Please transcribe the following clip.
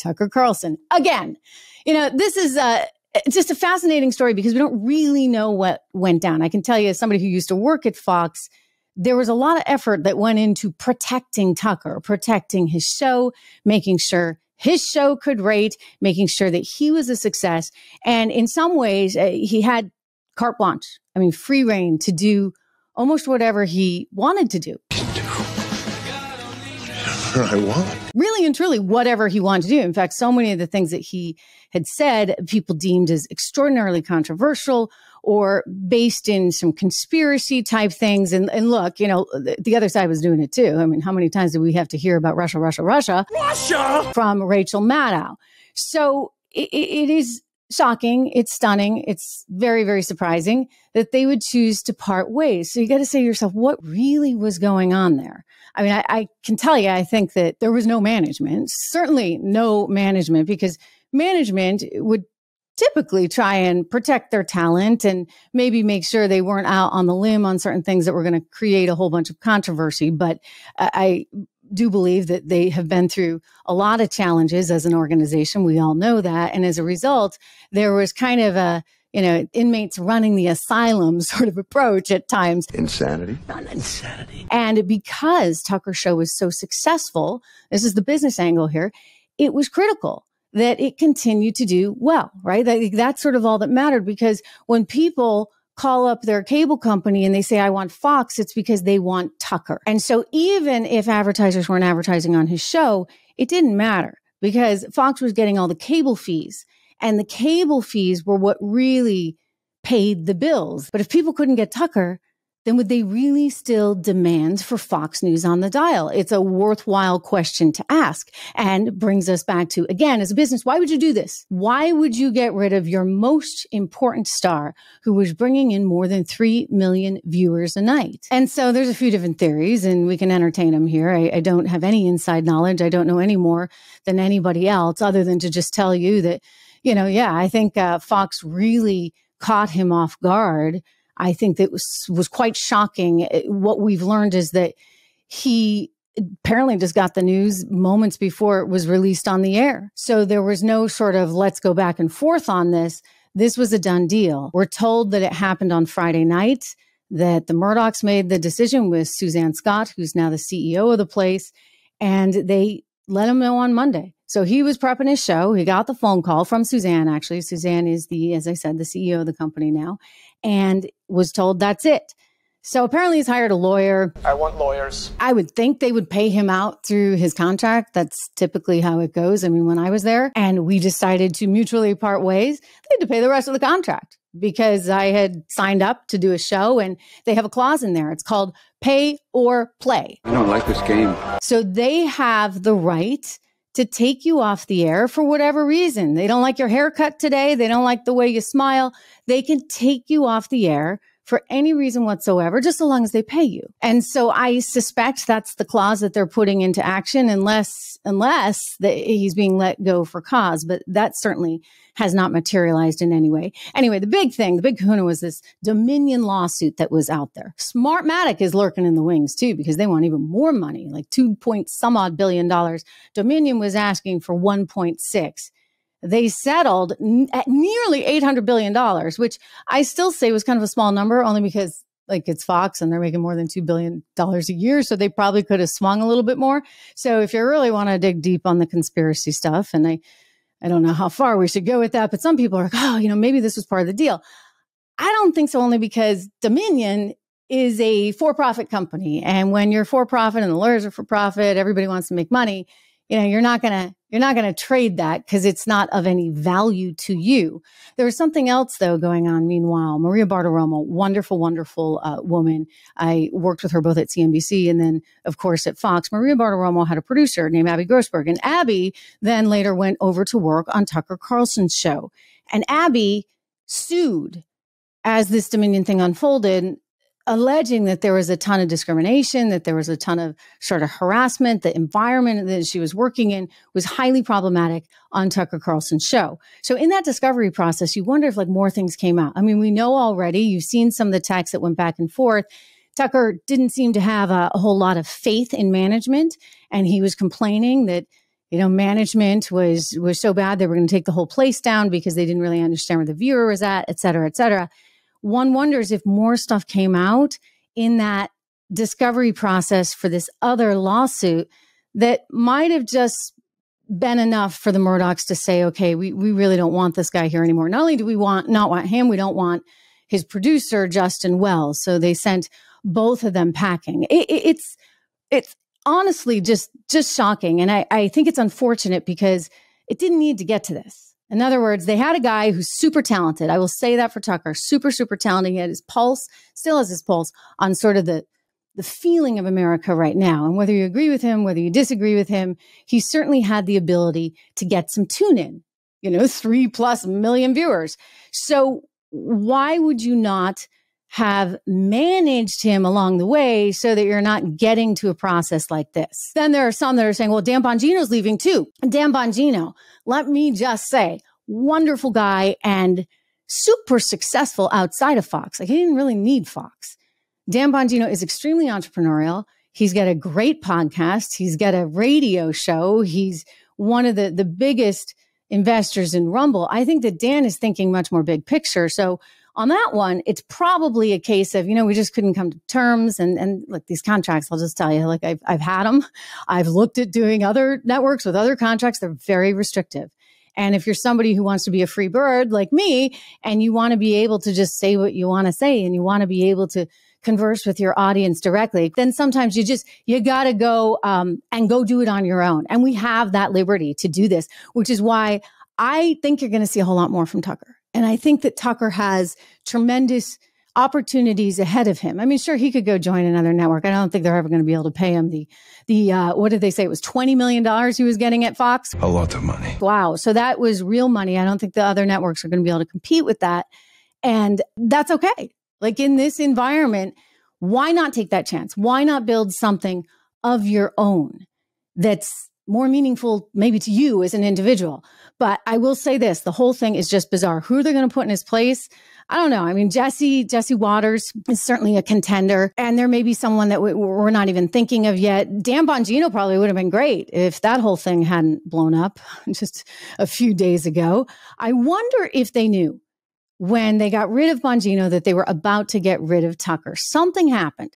Tucker Carlson. Again, this is just a fascinating story because we don't really know what went down. I can tell you, as somebody who used to work at Fox, there was a lot of effort that went into protecting Tucker, protecting his show, making sure his show could rate, making sure that he was a success. And in some ways, he had carte blanche. I mean, free reign to do almost whatever he wanted to do. I want. Really and truly, whatever he wanted to do. In fact, so many of the things that he had said, people deemed as extraordinarily controversial or based in some conspiracy type things. And look, the other side was doing it too. I mean, how many times do we have to hear about Russia from Rachel Maddow? So it is shocking. It's stunning. It's very, very surprising that they would choose to part ways. So you got to say to yourself, what really was going on there? I mean, I can tell you, I think that there was no management, certainly no management, because management would typically try and protect their talent and maybe make sure they weren't out on the limb on certain things that were going to create a whole bunch of controversy. But I do believe that they have been through a lot of challenges as an organization. We all know that. And as a result, there was kind of a, inmates running the asylum sort of approach at times. Insanity. Not insanity. And because Tucker's show was so successful, this is the business angle here, it was critical that it continued to do well, right? That's sort of all that mattered, because when people call up their cable company and they say, I want Fox, it's because they want Tucker. And so even if advertisers weren't advertising on his show, it didn't matter because Fox was getting all the cable fees, and the cable fees were what really paid the bills. But if people couldn't get Tucker, then would they really still demand for Fox News on the dial? It's a worthwhile question to ask, and brings us back to, again, as a business, why would you do this? Why would you get rid of your most important star who was bringing in more than 3 million viewers a night? And so there's a few different theories, and we can entertain them here. I don't have any inside knowledge. I don't know any more than anybody else other than to just tell you that, I think Fox really caught him off guard. I think that was quite shocking. What we've learned is that he apparently just got the news moments before it was released on the air. So there was no sort of let's go back and forth on this. This was a done deal. We're told that it happened on Friday night, that the Murdochs made the decision with Suzanne Scott, who's now the CEO of the place, and they let him know on Monday. So he was prepping his show. He got the phone call from Suzanne, actually. Suzanne is as I said, the CEO of the company now, and was told that's it. So apparently he's hired a lawyer. I want lawyers. I would think they would pay him out through his contract. That's typically how it goes. I mean, when I was there and we decided to mutually part ways, they had to pay the rest of the contract because I had signed up to do a show, and they have a clause in there. It's called pay or play. I don't like this game. So they have the right to take you off the air for whatever reason. They don't like your haircut today. They don't like the way you smile. They can take you off the air for any reason whatsoever, just so long as they pay you. And so I suspect that's the clause that they're putting into action, unless he's being let go for cause. But that certainly has not materialized in any way. Anyway, the big kahuna was this Dominion lawsuit that was out there. Smartmatic is lurking in the wings too, because they want even more money, like $2.some-odd billion. Dominion was asking for 1.6. They settled at nearly $800 billion, which I still say was kind of a small number, only because it's Fox and they're making more than $2 billion a year. So they probably could have swung a little bit more. So if you really want to dig deep on the conspiracy stuff, and I don't know how far we should go with that, but some people are like, oh, maybe this was part of the deal. I don't think so, only because Dominion is a for-profit company. And when you're for-profit and the lawyers are for-profit, everybody wants to make money. You're not going to trade that because it's not of any value to you. There was something else though going on. Meanwhile, Maria Bartiromo, wonderful, wonderful woman. I worked with her both at CNBC and then of course at Fox. Maria Bartiromo had a producer named Abby Grossberg, and Abby then later went over to work on Tucker Carlson's show. And Abby sued as this Dominion thing unfolded, alleging that there was a ton of discrimination, that there was a ton of sort of harassment. The environment that she was working in was highly problematic on Tucker Carlson's show. So in that discovery process, you wonder if more things came out. I mean, we know already, you've seen some of the texts that went back and forth. Tucker didn't seem to have a whole lot of faith in management. And he was complaining that, Management was so bad they were going to take the whole place down because they didn't really understand where the viewer was at, et cetera, et cetera. One wonders if more stuff came out in that discovery process for this other lawsuit that might have just been enough for the Murdochs to say, okay, we really don't want this guy here anymore. Not only do we not want him, we don't want his producer, Justin Wells. So they sent both of them packing. It's honestly just shocking. And I think it's unfortunate because it didn't need to get to this. In other words, they had a guy who's super talented. I will say that for Tucker, super, super talented. He had his pulse, still has his pulse on sort of the feeling of America right now. And whether you agree with him, whether you disagree with him, he certainly had the ability to get some tune in, 3+ million viewers. So why would you not have managed him along the way so that you're not getting to a process like this? Then there are some that are saying, well, Dan Bongino's leaving too. Dan Bongino, let me just say, wonderful guy and super successful outside of Fox. Like, he didn't really need Fox. Dan Bongino is extremely entrepreneurial. He's got a great podcast. He's got a radio show. He's one of the biggest investors in Rumble. I think that Dan is thinking much more big picture. So on that one, it's probably a case of, we just couldn't come to terms. And look, these contracts, I'll just tell you, like I've had them. I've looked at doing other networks with other contracts. They're very restrictive. And if you're somebody who wants to be a free bird like me, and you want to be able to just say what you want to say, and you want to be able to converse with your audience directly, then sometimes you got to go and go do it on your own. And we have that liberty to do this, which is why I think you're going to see a whole lot more from Tucker. And I think that Tucker has tremendous opportunities ahead of him. I mean, sure, he could go join another network. I don't think they're ever going to be able to pay him the what did they say? It was $20 million he was getting at Fox. A lot of money. Wow. So that was real money. I don't think the other networks are going to be able to compete with that. And that's okay. Like, in this environment, why not take that chance? Why not build something of your own that's more meaningful maybe to you as an individual? But I will say this, the whole thing is just bizarre. Who are they going to put in his place? I don't know. I mean, Jesse Waters is certainly a contender, and there may be someone that we're not even thinking of yet. Dan Bongino probably would have been great if that whole thing hadn't blown up just a few days ago. I wonder if they knew when they got rid of Bongino that they were about to get rid of Tucker. Something happened.